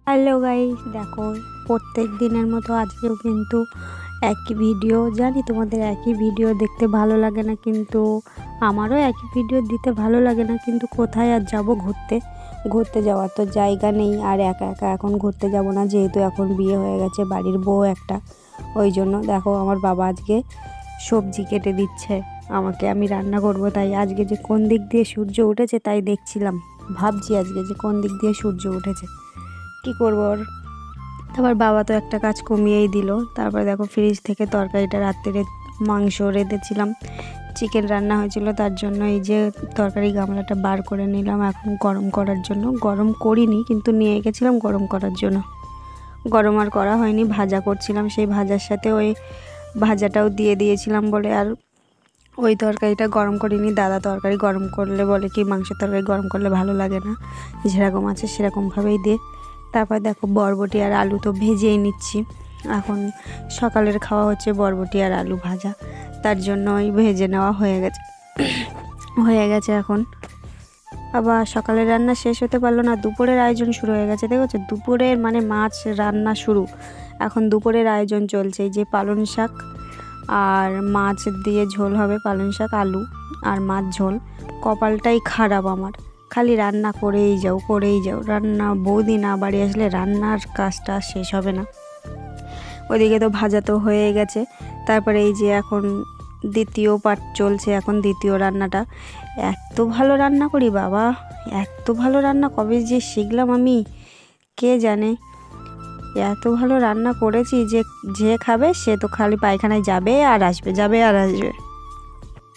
Hello guys, দেখো প্রত্যেক দিনের মতো আজকেও কিন্তু একই ভিডিও। জানি তোমাদের একই ভিডিও দেখতে ভালো লাগে না, কিন্তু আমারও একই ভিডিও দিতে ভালো লাগে না। কিন্তু কোথায় আর যাব ঘুরতে যাওয়ার তো জায়গা নেই। আর একা একা এখন ঘুরতে যাব না, যেহেতু এখন বিয়ে হয়ে গেছে, বাড়ির বউ একটা। ওই জন্য দেখো আমার বাবা আজকে সবজি কেটে দিচ্ছে আমাকে, আমি রান্না করব। তাই আজকে যে কোন দিক দিয়ে সূর্য উঠেছে তাই দেখছিলাম, ভাবছি আজকে যে কোন দিক দিয়ে সূর্য উঠেছে, কি করবো। আর তারপর বাবা তো একটা কাজ কমিয়েই দিল। তারপরে দেখো ফ্রিজ থেকে তরকারিটা, রাত্রে মাংস রেঁধেছিলাম, চিকেন রান্না হয়েছিল, তার জন্য এই যে তরকারি গামলাটা বার করে নিলাম এখন গরম করার জন্য। গরম করিনি, কিন্তু নিয়ে গেছিলাম গরম করার জন্য। গরম আর করা হয়নি, ভাজা করছিলাম, সেই ভাজার সাথে ওই ভাজাটাও দিয়ে দিয়েছিলাম বলে আর ওই তরকারিটা গরম করিনি। দাদা তরকারি গরম করলে বলে কি মাংসের তরকারি গরম করলে ভালো লাগে না, যেরকম আছে সেরকমভাবেই দিয়ে। তারপর দেখো বরবটি আর আলু তো ভেজেই নিচ্ছি। এখন সকালের খাওয়া হচ্ছে বরবটি আর আলু ভাজা, তার জন্য ওই ভেজে নেওয়া হয়ে গেছে। এখন আবার সকালের রান্না শেষ হতে পারলো না, দুপুরের আয়োজন শুরু হয়ে গেছে। দেখেছো দুপুরের মানে মাছ রান্না শুরু, এখন দুপুরের আয়োজন চলছে। এই যে পালং শাক আর মাছ দিয়ে ঝোল হবে, পালং শাক আলু আর মাছ ঝোল। কপালটাই খারাপ আমার, খালি রান্না করেই যাও রান্না। বৌদি না বাড়ি আসলে রান্নার কাজটা শেষ হবে না। ওইদিকে তো ভাজা তো হয়ে গেছে। তারপরে এই যে এখন দ্বিতীয় পার্ট চলছে, এখন দ্বিতীয় রান্নাটা। এত ভালো রান্না করি বাবা, এত ভালো রান্না কবে যে শিখলাম আমি কে জানে। এত ভালো রান্না করেছি যে যে খাবে সে তো খালি পায়খানায় যাবে আর আসবে।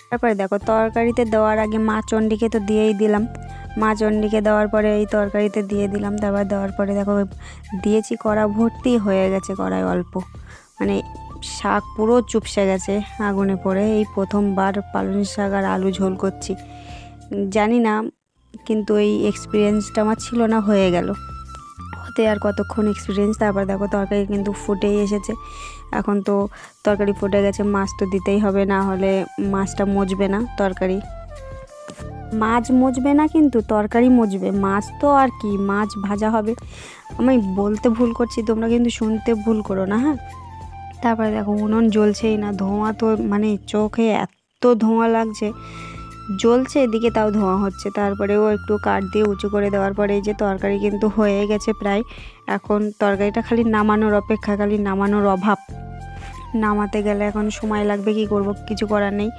তারপরে দেখো তরকারিতে দেওয়ার আগে মা চণ্ডীকে তো দিয়েই দিলাম, মা চণ্ডীকে দেওয়ার পরে এই তরকারিতে দিয়ে দিলাম। তারপর দেওয়ার পরে দেখো দিয়েছি, কড়া ভর্তি হয়ে গেছে, কড়াই অল্প, মানে শাক পুরো চুপসে গেছে আগুনে পড়ে। এই প্রথমবার পালং শাক আর আলু ঝোল করছি, জানি না, কিন্তু এই এক্সপিরিয়েন্সটা আমার ছিল না, হয়ে গেল হতে আর কতক্ষণ এক্সপিরিয়েন্স। তারপর দেখো তরকারি কিন্তু ফুটেই এসেছে। এখন তো তরকারি ফুটে গেছে, মাছ তো দিতেই হবে, না হলে মাছটা মজবে না। তরকারি মাছ মজবে না, কিন্তু তরকারি মজবে। মাছ তো আর কি, মাছ ভাজা হবে। আমি বলতে ভুল করছি, তোমরা কিন্তু শুনতে ভুল করো না, হ্যাঁ। তারপরে দেখো উনুন জ্বলছেই না, ধোঁয়া তো মানে চোখে এত ধোঁয়া লাগছে, জ্বলছে এদিকে তাও ধোঁয়া হচ্ছে। তারপরেও একটু কাঠ দিয়ে উঁচু করে দেওয়ার পরে এই যে তরকারি কিন্তু হয়ে গেছে প্রায়। এখন তরকারিটা খালি নামানোর অপেক্ষা, খালি নামানোর অভাব। নামাতে গেলে এখন সময় লাগবে, কি করব, কিছু করার নেই।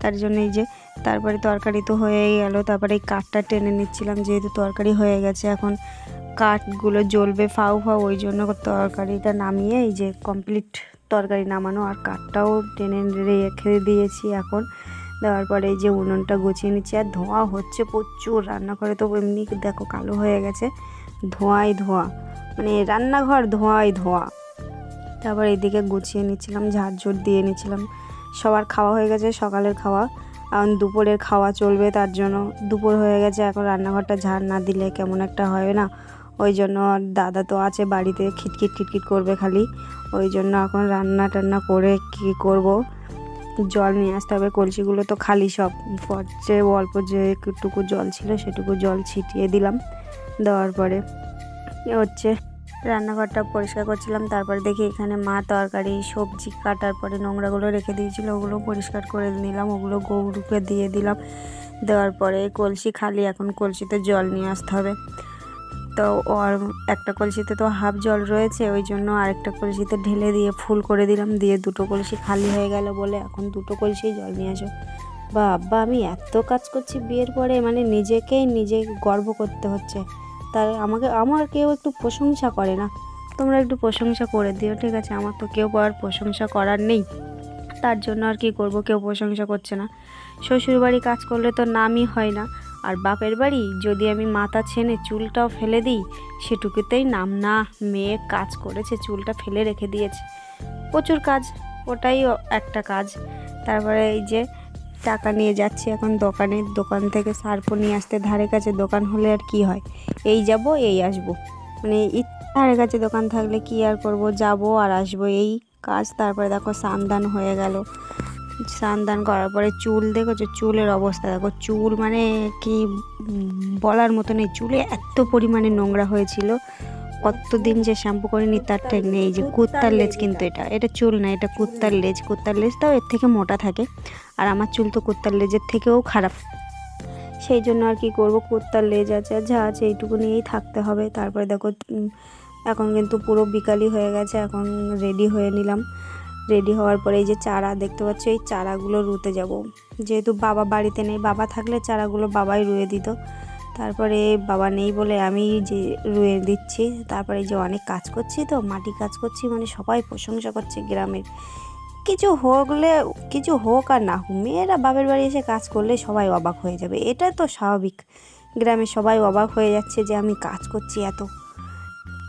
তার জন্য এই যে তারপরে তরকারি তো হয়েই গেল। তারপরে এই কাঠটা টেনে নিচ্ছিলাম, যেহেতু তরকারি হয়ে গেছে, এখন কাঠগুলো জ্বলবে ফাউ, ওই জন্য তরকারিটা নামিয়ে এই যে কমপ্লিট তরকারি নামানো, আর কাঠটাও টেনে রেখে দিয়েছি। এখন দেওয়ার পরে এই যে উনুনটা গুছিয়ে নিচ্ছি, আর ধোঁয়া হচ্ছে প্রচুর। রান্নাঘরে তো এমনি দেখো কালো হয়ে গেছে, ধোঁয়াই ধোঁয়া, মানে রান্নাঘর ধোঁয়াই ধোঁয়া। তারপর এইদিকে গুছিয়ে নিচ্ছিলাম, ঝাড়ঝুড় দিয়ে নিচ্ছিলাম। সবার খাওয়া হয়ে গেছে, সকালের খাওয়া, এখন দুপুরের খাওয়া চলবে। তার জন্য দুপুর হয়ে গেছে, এখন রান্নাঘরটা ঝাড় না দিলে কেমন একটা হয় না। ওই জন্য দাদা তো আছে বাড়িতে, খিটখিট করবে খালি। ওই জন্য এখন রান্না টান্না করে কি করব, জল নিয়ে আসতে হবে। কলসিগুলো তো খালি সব, যে অল্প যেটুকু জল ছিল সেটুকু জল ছিটিয়ে দিলাম। দেওয়ার পরে হচ্ছে রান্নাঘরটা পরিষ্কার করছিলাম। তারপরে দেখি এখানে মা তরকারি সবজি কাটার পরে নোংরাগুলো রেখে দিয়েছিল, ওগুলো পরিষ্কার করে নিলাম, ওগুলো গরুকে দিয়ে দিলাম। দেওয়ার পরে কলসি খালি, এখন কলসিতে জল নিয়ে আসতে হবে। তো আর একটা কলসিতে তো হাফ জল রয়েছে, ওই জন্য আরেকটা কলসিতে ঢেলে দিয়ে ফুল করে দিলাম। দিয়ে দুটো কলসি খালি হয়ে গেল বলে এখন দুটো কলসি জল নিয়ে আসো। বাবা আমি এত কাজ করছি বিয়ের পরে, মানে নিজে গর্ব করতে হচ্ছে। তার আমার কেউ একটু প্রশংসা করে না, তোমরা একটু প্রশংসা করে দিও, ঠিক আছে। আমার তো কেউ আর প্রশংসা করার নেই, তার জন্য আর কি করব, কেউ প্রশংসা করছে না। শ্বশুরবাড়ি কাজ করলে তো নামই হয় না, আর বাপের বাড়ি যদি আমি মাথা ছেনে চুলটাও ফেলে দিই সেটুকুতেই নাম, না মেয়ে কাজ করেছে, চুলটা ফেলে রেখে দিয়েছে, প্রচুর কাজ, ওটাই একটা কাজ। তারপরে এই যে টাকা নিয়ে যাচ্ছি এখন দোকান থেকে সার্ফ নিয়ে আসতে। ধারে কাছে দোকান হলে আর কি হয়, এই যাব এই আসবো, মানে ধারে কাছে দোকান থাকলে কি আর করব, যাব আর আসবো এই কাজ। তারপরে দেখো স্নান হয়ে গেল, স্নান করার পরে চুল দেখেছো, চুলের অবস্থা দেখো, চুল মানে কি বলার মতো নেই, চুলে এত পরিমাণে নোংরা হয়েছিল। কতদিন যে শ্যাম্পু করিনি তার ঠিক নেই। এই যে কুত্তার লেজ, কিন্তু এটা চুল না, এটা কুত্তার লেজ। কুত্তার লেজটাও এর থেকে মোটা থাকে, আর আমার চুল তো কুত্তার লেজের থেকেও খারাপ। সেই জন্য আর কি করব, কুত্তার লেজ আছে, যা আছে এইটুকু নিয়েই থাকতে হবে। তারপরে দেখো এখন কিন্তু পুরো বিকালই হয়ে গেছে, এখন রেডি হয়ে নিলাম। রেডি হওয়ার পরে এই যে চারা দেখতে পাচ্ছ, এই চারাগুলো রুতে যাব। যেহেতু বাবা বাড়িতে নেই, বাবা থাকলে চারাগুলো বাবাই রুয়ে দিত। তারপরে বাবা নেই বলে আমি যে রুয়ে দিচ্ছি। তারপরে এই যে অনেক কাজ করছি, তো মাটি কাজ করছি, মানে সবাই প্রশংসা করছে গ্রামের। কিছু হোক আর না হোক, মেয়েরা বাপের বাড়ি এসে কাজ করলে সবাই অবাক হয়ে যাবে, এটা তো স্বাভাবিক। গ্রামে সবাই অবাক হয়ে যাচ্ছে যে আমি কাজ করছি এত।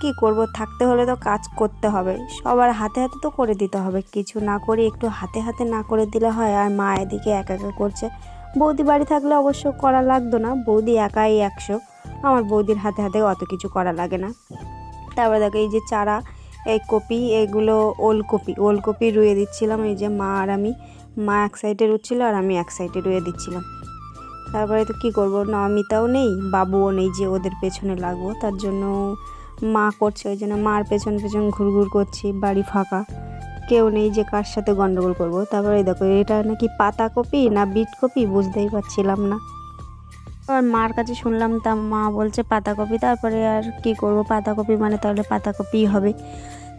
কি করব, থাকতে হলে তো কাজ করতে হবে, সবার হাতে হাতে তো করে দিতে হবে। কিছু না করে একটু হাতে হাতে না করে দিলে হয়? আর মা এদিকে একা একা করছে। বৌদি বাড়ি থাকলে অবশ্য করা লাগতো না, বৌদি একাই 100, আমার বৌদির হাতে হাতে অত কিছু করা লাগে না। তারপরে দেখো এই যে চারা, এই কপি, এগুলো ওলকপি রুয়ে দিচ্ছিলাম। এই যে মা আর আমি, মা এক সাইডে রুচ্ছিল আর আমি এক সাইডে রুয়ে দিচ্ছিলাম। তারপরে তো কী করবো, নমিতাও নেই, বাবুও নেই যে ওদের পেছনে লাগবো, তার জন্য মা করছে, ওই জন্য মার পেছন পেছন ঘুরঘুর করছি। বাড়ি ফাঁকা, কেউ নেই যে কার সাথে গন্ডগোল করবো। তারপরে দেখো এটা নাকি পাতাকপি না বিট কপি বুঝতেই পারছিলাম না। আর মার কাছে শুনলাম, তা মা বলছে পাতাকপি। তারপরে আর কি করব, পাতাকপি মানে তাহলে পাতাকপিই হবে।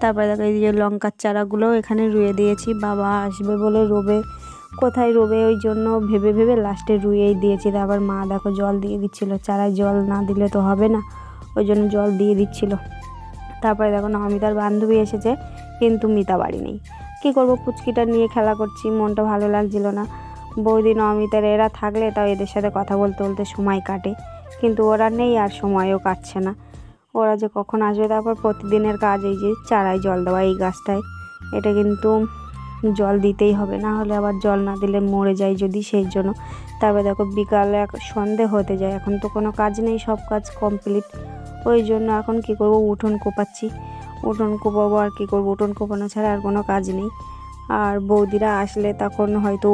তারপরে দেখো এই যে লঙ্কার চারাগুলো এখানে রুয়ে দিয়েছি, বাবা আসবে বলে রোবে, কোথায় রোবে ওই জন্য ভেবে ভেবে লাস্টে রুয়েই দিয়েছি। তারপর মা দেখো জল দিয়ে দিচ্ছিলো, চারায় জল না দিলে তো হবে না, ওই জন্য জল দিয়ে দিচ্ছিল। তারপরে দেখো নমিতার বান্ধবী এসেছে, কিন্তু মিতা বাড়ি নেই। কী করব, পুচকিটা নিয়ে খেলা করছি, মনটা ভালো লাগছিল না। বৌদি নমিতার এরা থাকলে তাও এদের সাথে কথা বলতে বলতে সময় কাটে, কিন্তু ওরা নেই আর সময়ও কাটছে না। ওরা যে কখন আসবে। তারপর প্রতিদিনের কাজ এই যে চারায় জল দেওয়া, এই গাছটায় এটা কিন্তু জল দিতেই হবে, না হলে আবার জল না দিলে মরে যায় যদি, সেই জন্য। তারপরে দেখো বিকালে সন্ধে হতে যায়, এখন তো কোনো কাজ নেই, সব কাজ কমপ্লিট। ওই জন্য এখন কি করব, উঠোন কোপাচ্ছি। উঠোন কোপাবো আর কি করবো, উঠোন কোপানো ছাড়া আর কোনো কাজ নেই। আর বৌদিরা আসলে তখন হয়তো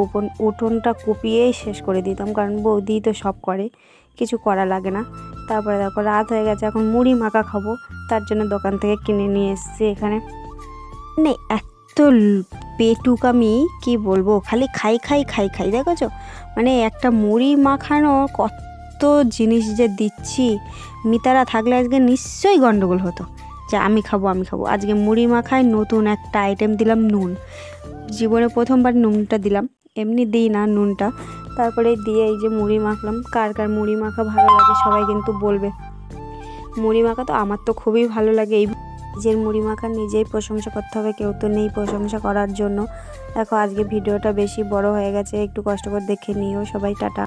উঠোনটা কুপিয়েই শেষ করে দিতাম, কারণ বৌদি তো সব করে, কিছু করা লাগে না। তারপরে দেখো রাত হয়ে গেছে, এখন মুড়ি মাখা খাবো, তার জন্য দোকান থেকে কিনে নিয়ে এসেছি। এখানে মানে এত পেটুক, আমি কি বলবো, খালি খাই দেখেছো, মানে একটা মুড়ি মাখানো কত জিনিস যে দিচ্ছি। মিতারা থাকলে আজকে নিশ্চয়ই গন্ডগোল হতো যে আমি খাবো। আজকে মুড়ি মাখায় নতুন একটা আইটেম দিলাম, নুন। জীবনে প্রথমবার নুনটা দিলাম, এমনি দিই না নুনটা। তারপরে দিয়ে এই যে মুড়ি মাখলাম। কার কার মুড়ি মাখা ভালো লাগে সবাই কিন্তু বলবে। মুড়ি মাখা তো আমার তো খুবই ভালো লাগে। এই নিজের মুড়ি মাখা নিজেই প্রশংসা করতে হবে, কেউ তো নেই প্রশংসা করার জন্য। দেখো আজকে ভিডিওটা বেশি বড় হয়ে গেছে, একটু কষ্ট করে দেখে নিও সবাই। টাটা।